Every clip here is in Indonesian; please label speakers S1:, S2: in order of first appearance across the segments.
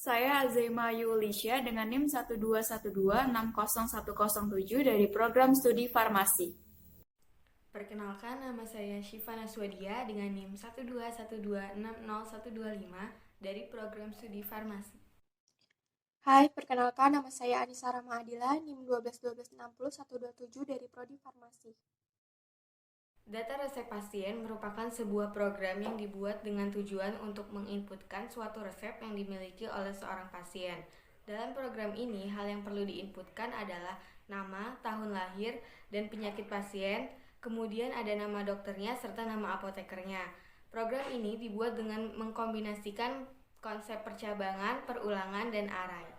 S1: Saya Azema Yulisya dengan NIM 121260107 dari program studi farmasi.
S2: Perkenalkan, nama saya Syifa Naswadia dengan NIM 121260125 dari program studi farmasi.
S3: Hai, perkenalkan nama saya Anissa Rahma Adila, NIM 121260127 dari Prodi Farmasi.
S2: Data resep pasien merupakan sebuah program yang dibuat dengan tujuan untuk menginputkan suatu resep yang dimiliki oleh seorang pasien. Dalam program ini, hal yang perlu diinputkan adalah nama, tahun lahir, dan penyakit pasien, kemudian ada nama dokternya serta nama apotekernya. Program ini dibuat dengan mengkombinasikan konsep percabangan, perulangan, dan array.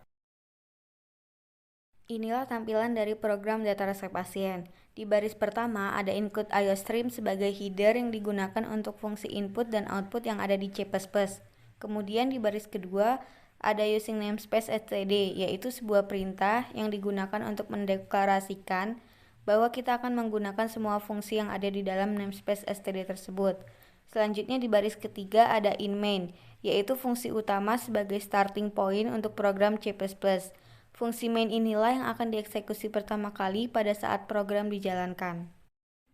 S2: Inilah tampilan dari program data resep pasien. Di baris pertama ada include IOStream sebagai header yang digunakan untuk fungsi input dan output yang ada di C++. Kemudian di baris kedua ada using namespace std, yaitu sebuah perintah yang digunakan untuk mendeklarasikan bahwa kita akan menggunakan semua fungsi yang ada di dalam namespace std tersebut. Selanjutnya di baris ketiga ada inMain, yaitu fungsi utama sebagai starting point untuk program C++. Fungsi main inilah yang akan dieksekusi pertama kali pada saat program dijalankan.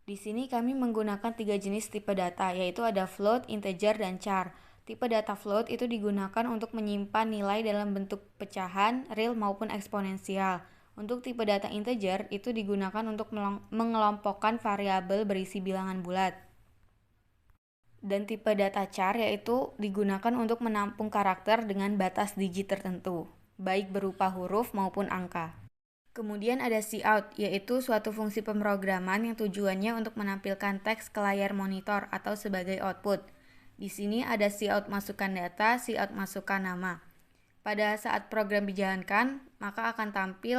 S2: Di sini kami menggunakan 3 jenis tipe data, yaitu ada float, integer, dan char. Tipe data float itu digunakan untuk menyimpan nilai dalam bentuk pecahan, real maupun eksponensial. Untuk tipe data integer itu digunakan untuk mengelompokkan variabel berisi bilangan bulat. Dan tipe data char yaitu digunakan untuk menampung karakter dengan batas digit tertentu, baik berupa huruf maupun angka. Kemudian ada cout, yaitu suatu fungsi pemrograman yang tujuannya untuk menampilkan teks ke layar monitor atau sebagai output. Di sini ada cout masukkan data, cout masukkan nama. Pada saat program dijalankan, maka akan tampil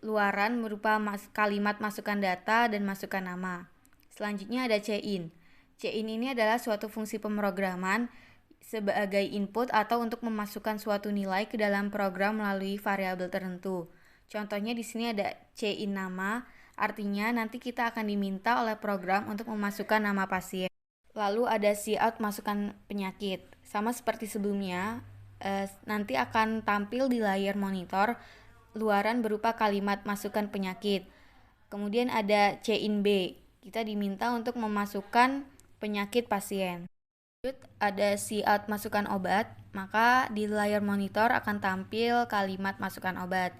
S2: luaran berupa kalimat masukkan data dan masukkan nama. Selanjutnya ada cin. Cin ini adalah suatu fungsi pemrograman sebagai input atau untuk memasukkan suatu nilai ke dalam program melalui variabel tertentu. Contohnya di sini ada cin nama, artinya nanti kita akan diminta oleh program untuk memasukkan nama pasien. Lalu ada cout masukkan penyakit. Sama seperti sebelumnya, nanti akan tampil di layar monitor luaran berupa kalimat masukkan penyakit. Kemudian ada cin B. Kita diminta untuk memasukkan penyakit pasien. Ada cout masukkan obat, maka di layar monitor akan tampil kalimat masukkan obat.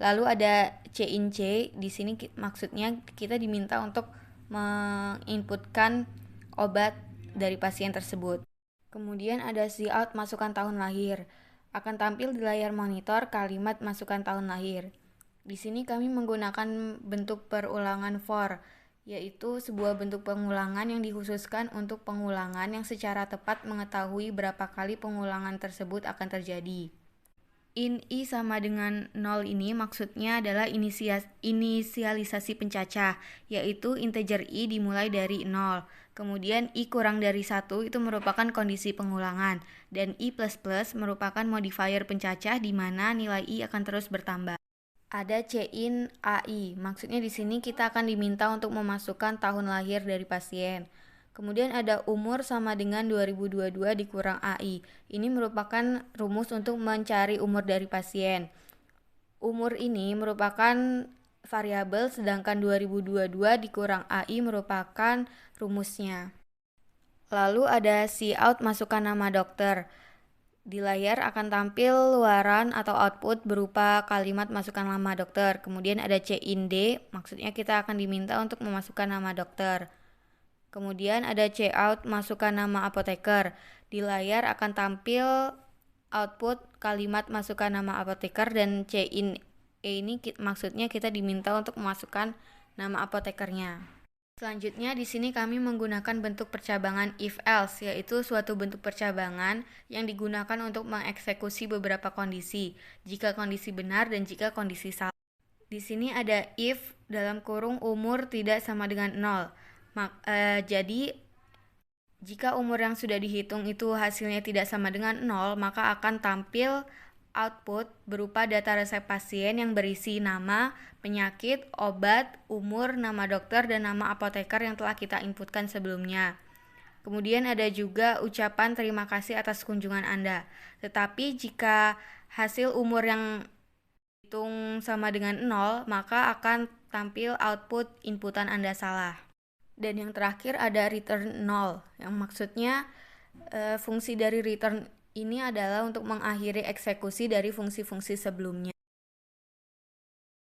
S2: Lalu ada cin C, di sini maksudnya kita diminta untuk menginputkan obat dari pasien tersebut. Kemudian ada cout masukkan tahun lahir. Akan tampil di layar monitor kalimat masukkan tahun lahir. Di sini kami menggunakan bentuk perulangan for, yaitu sebuah bentuk pengulangan yang dikhususkan untuk pengulangan yang secara tepat mengetahui berapa kali pengulangan tersebut akan terjadi. In I sama dengan 0 ini maksudnya adalah inisialisasi pencacah, yaitu integer I dimulai dari 0. Kemudian I kurang dari 1 itu merupakan kondisi pengulangan, dan I++ merupakan modifier pencacah di mana nilai I akan terus bertambah. Ada cin AI, maksudnya di sini kita akan diminta untuk memasukkan tahun lahir dari pasien. Kemudian ada umur sama dengan 2022 dikurang AI. Ini merupakan rumus untuk mencari umur dari pasien. Umur ini merupakan variabel, sedangkan 2022 dikurang AI merupakan rumusnya. Lalu ada cout masukkan nama dokter. Di layar akan tampil luaran atau output berupa kalimat masukkan nama dokter. Kemudian ada cin D, maksudnya kita akan diminta untuk memasukkan nama dokter. Kemudian ada cout masukkan nama apoteker. Di layar akan tampil output kalimat masukkan nama apoteker, dan cin E ini maksudnya kita diminta untuk memasukkan nama apotekernya. Selanjutnya di sini kami menggunakan bentuk percabangan if else, yaitu suatu bentuk percabangan yang digunakan untuk mengeksekusi beberapa kondisi, jika kondisi benar dan jika kondisi salah. Di sini ada if dalam kurung umur tidak sama dengan 0. Jadi jika umur yang sudah dihitung itu hasilnya tidak sama dengan 0, maka akan tampil output berupa data resep pasien yang berisi nama, penyakit, obat, umur, nama dokter, dan nama apoteker yang telah kita inputkan sebelumnya. Kemudian ada juga ucapan terima kasih atas kunjungan Anda. Tetapi jika hasil umur yang hitung sama dengan 0, maka akan tampil output inputan Anda salah. Dan yang terakhir ada return 0, yang maksudnya fungsi dari return ini adalah untuk mengakhiri eksekusi dari fungsi-fungsi sebelumnya.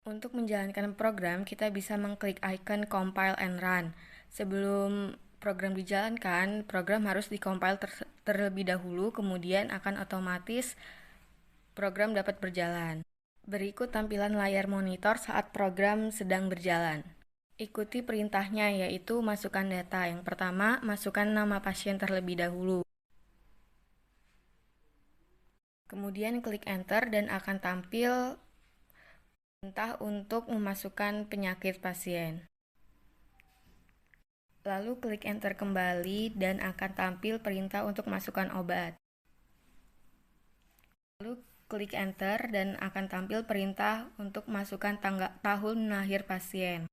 S2: Untuk menjalankan program, kita bisa mengklik icon compile and run. Sebelum program dijalankan, program harus di-compile terlebih dahulu, kemudian akan otomatis program dapat berjalan. Berikut tampilan layar monitor saat program sedang berjalan. Ikuti perintahnya, yaitu masukkan data. Yang pertama, masukkan nama pasien terlebih dahulu. Kemudian klik enter dan akan tampil perintah untuk memasukkan penyakit pasien. Lalu klik enter kembali dan akan tampil perintah untuk masukkan obat. Lalu klik enter dan akan tampil perintah untuk masukkan tahun lahir pasien.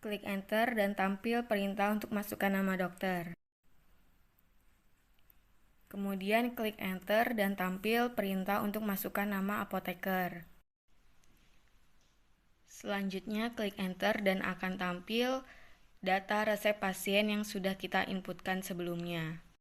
S2: Klik enter dan tampil perintah untuk masukkan nama dokter. Kemudian klik enter dan tampil perintah untuk masukkan nama apoteker. Selanjutnya klik enter dan akan tampil data resep pasien yang sudah kita inputkan sebelumnya.